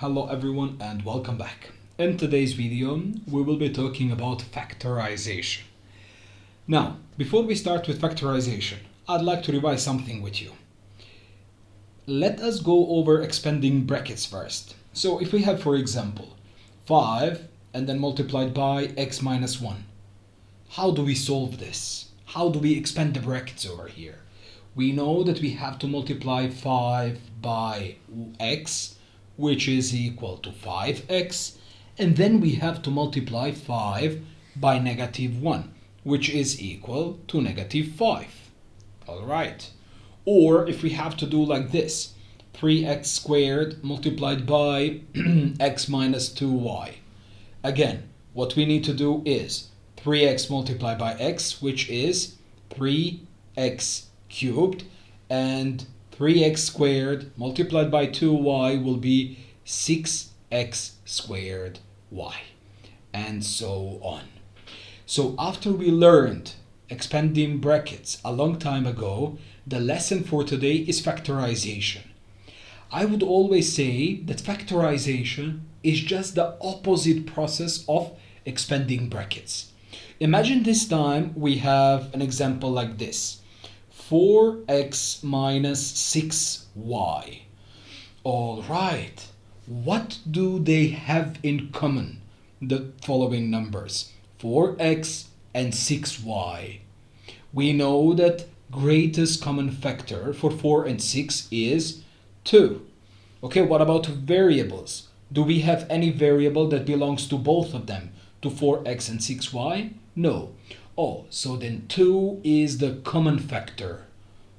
Hello everyone and welcome back. In today's video, we will be talking about factorization. Now, before we start with factorization, I'd like to revise something with you. Let us go over expanding brackets first. So if we have, for example, 5 and then multiplied by x minus 1. How do we solve this? How do we expand the brackets over here? We know that we have to multiply 5 by x, which is equal to 5x, and then we have to multiply 5 by negative 1, which is equal to negative 5. All right. Or if we have to do like this, 3x squared multiplied by x minus 2y. Again, what we need to do is 3x multiplied by x, which is 3x cubed, and 3x squared multiplied by 2y will be 6x squared y, and so on. So after we learned expanding brackets a long time ago, the lesson for today is factorization. I would always say that factorization is just the opposite process of expanding brackets. Imagine this time we have an example like this. 4x minus 6y. All right. What do they have in common? The following numbers, 4x and 6y. We know that greatest common factor for 4 and 6 is 2. Okay, what about variables? Do we have any variable that belongs to both of them, to 4x and 6y? No. Oh, so then 2 is the common factor.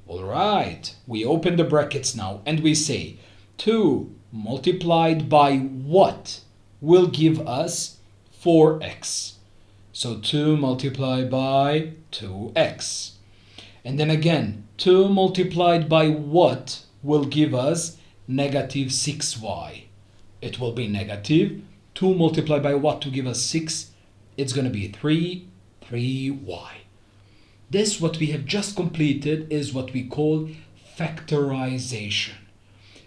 All right, we open the brackets now and we say 2 multiplied by what will give us 4x. So 2 multiplied by 2x. And then again, 2 multiplied by what will give us negative 6y. It will be negative 2 multiplied by what to give us 6? It's going to be 3y. This, what we have just completed, is what we call factorization.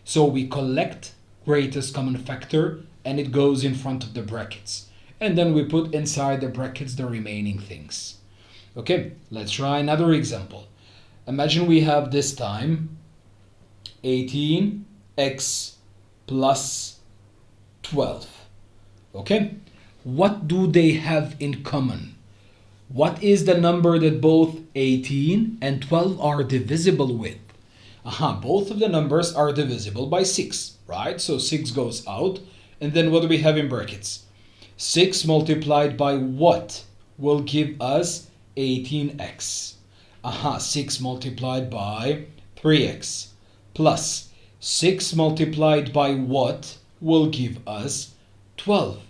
So we collect greatest common factor and it goes in front of the brackets. And then we put inside the brackets the remaining things. Okay, let's try another example. Imagine we have this time 18x plus 12. Okay, what do they have in common? What is the number that both 18 and 12 are divisible with? Both of the numbers are divisible by 6, right? So 6 goes out. And then what do we have in brackets? 6 multiplied by what will give us 18x? 6 multiplied by 3x plus 6 multiplied by what will give us 12?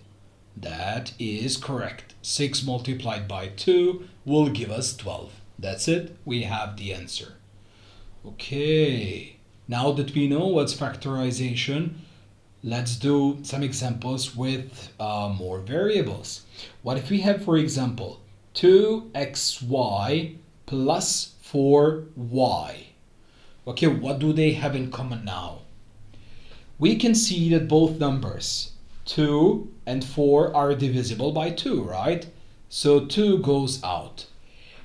That is correct. 6 multiplied by 2 will give us 12. That's it. We have the answer. Okay. Now that we know what's factorization, let's do some examples with more variables. What if we have, for example, 2xy plus 4y? Okay, what do they have in common now? We can see that both numbers 2 and 4 are divisible by 2, right? So 2 goes out.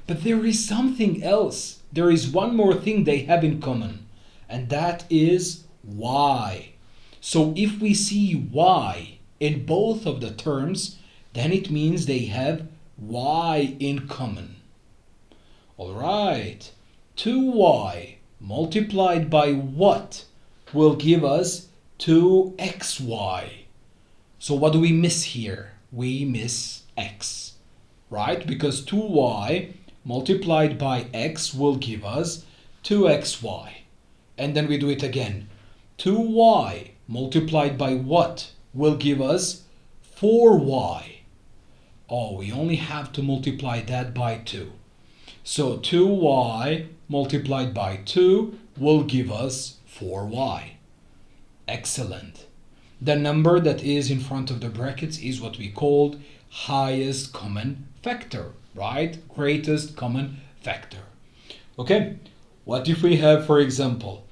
But there is something else. There is one more thing they have in common, and that is y. So if we see y in both of the terms, then it means they have y in common. All right. 2y multiplied by what will give us 2xy? So what do we miss here? We miss x, right? Because 2y multiplied by x will give us 2xy. And then we do it again. 2y multiplied by what will give us 4y? Oh, we only have to multiply that by 2. So 2y multiplied by 2 will give us 4y. Excellent. The number that is in front of the brackets is what we called highest common factor, right? Greatest common factor. Okay, what if we have, for example,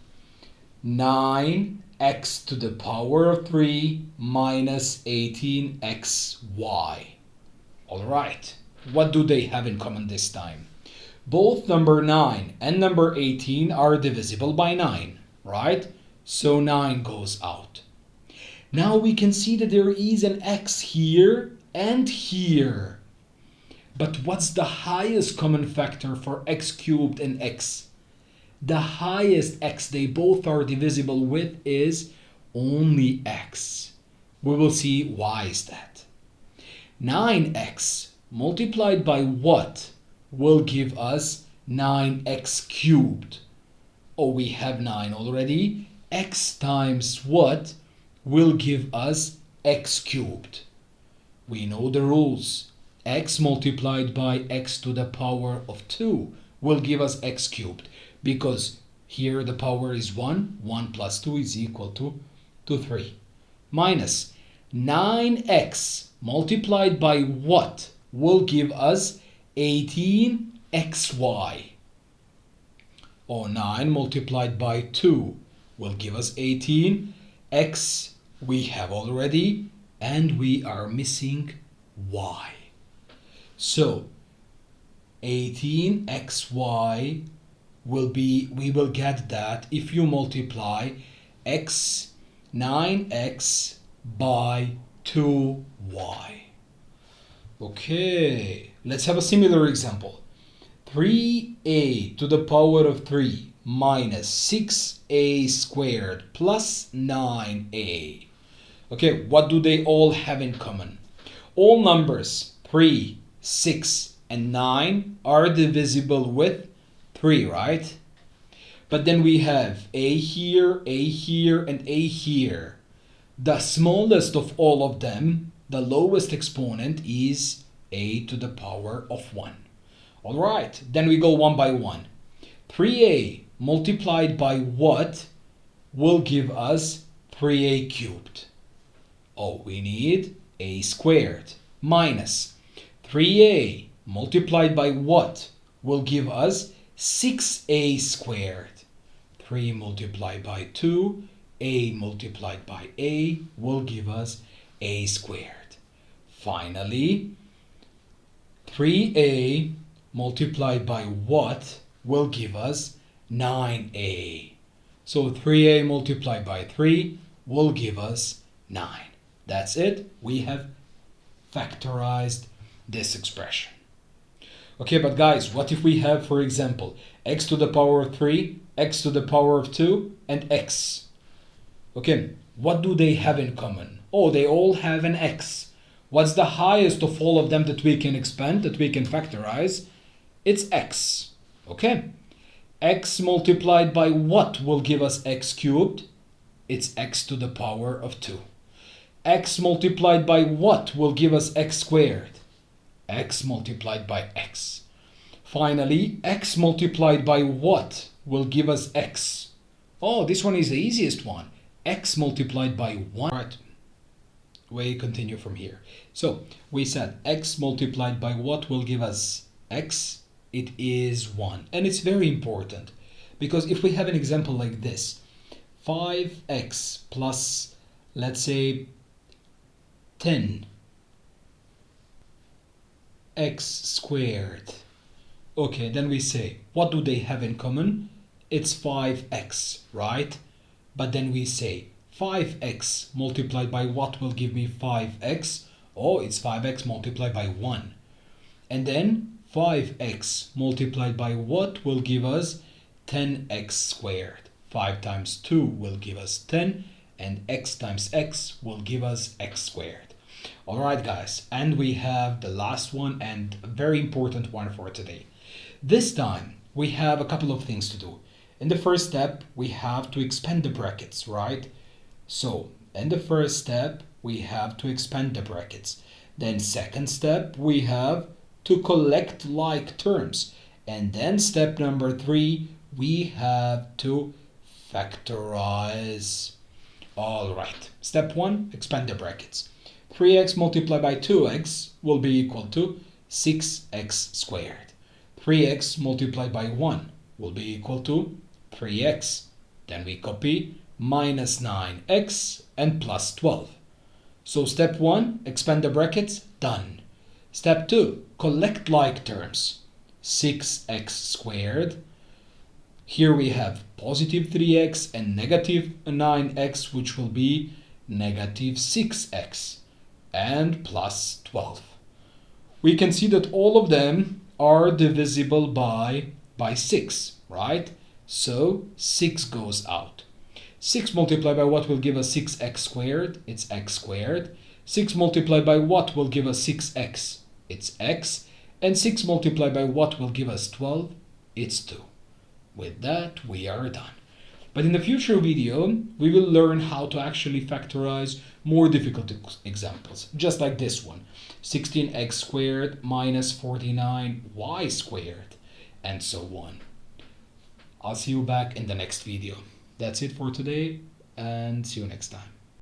9 x to the power of 3 minus 18xy. Alright, what do they have in common this time? Both number 9 and number 18 are divisible by 9, right? So 9 goes out. Now we can see that there is an x here and here. But what's the highest common factor for x cubed and x? The highest x they both are divisible with is only x. We will see why is that. 9x multiplied by what will give us 9x cubed? Oh, we have 9 already. X times what will give us x cubed? We know the rules. X multiplied by x to the power of 2 will give us x cubed, because here the power is 1. 1 plus 2 is equal to 3. Minus 9x multiplied by what will give us 18xy. Or 9 multiplied by 2 will give us 18. X we have already, and we are missing y. So 18xy will be, we will get that if you multiply 9x by 2y. Okay, let's have a similar example. 3a to the power of 3 minus 6a squared plus 9a. Okay, what do they all have in common? All numbers 3, 6, and 9 are divisible with 3, right? But then we have a here, and a here. The smallest of all of them, the lowest exponent, is a to the power of 1. All right, then we go one by one. 3a multiplied by what will give us 3a cubed? Oh, we need a squared minus 3a multiplied by what will give us 6a squared. 3 multiplied by 2, a multiplied by a will give us a squared. Finally, 3a multiplied by what will give us 9a. So 3a multiplied by 3 will give us 9. That's it. We have factorized this expression. Okay, but guys, what if we have, for example, x to the power of 3, x to the power of 2, and x? Okay, what do they have in common? Oh, they all have an x. What's the highest of all of them that we can expand, that we can factorize? It's x. Okay, x multiplied by what will give us x cubed? It's x to the power of 2. X multiplied by what will give us x squared? X multiplied by x. Finally, x multiplied by what will give us x? Oh, this one is the easiest one. X multiplied by 1. Right, we continue from here. So we said x multiplied by what will give us x? It is 1. And it's very important, because if we have an example like this, 5x plus, let's say, 10 x squared. Okay, then we say, what do they have in common? It's 5x, right? But then we say 5x multiplied by what will give me 5x? Oh, it's 5x multiplied by 1. And then 5x multiplied by what will give us 10x squared. 5 times 2 will give us 10, and x times x will give us x squared. All right, guys, and we have the last one, and a very important one for today. This time we have a couple of things to do. In the first step, we have to expand the brackets, right? So in the first step, we have to expand the brackets. Then second step, we have to collect like terms. And then step number 3, we have to factorize. All right, step 1, expand the brackets. 3x multiplied by 2x will be equal to 6x squared. 3x multiplied by 1 will be equal to 3x. Then we copy minus 9x and plus 12. So step 1, expand the brackets, done. Step 2, collect like terms. 6x squared. Here we have positive 3x and negative 9x, which will be negative 6x and plus 12. We can see that all of them are divisible by 6, right? So 6 goes out. 6 multiplied by what will give us 6x squared? It's x squared. 6 multiplied by what will give us 6x? It's x. And 6 multiplied by what will give us 12? It's 2. With that, we are done. But in the future video, we will learn how to actually factorize more difficult examples, just like this one. 16x squared minus 49y squared, and so on. I'll see you back in the next video. That's it for today, and see you next time.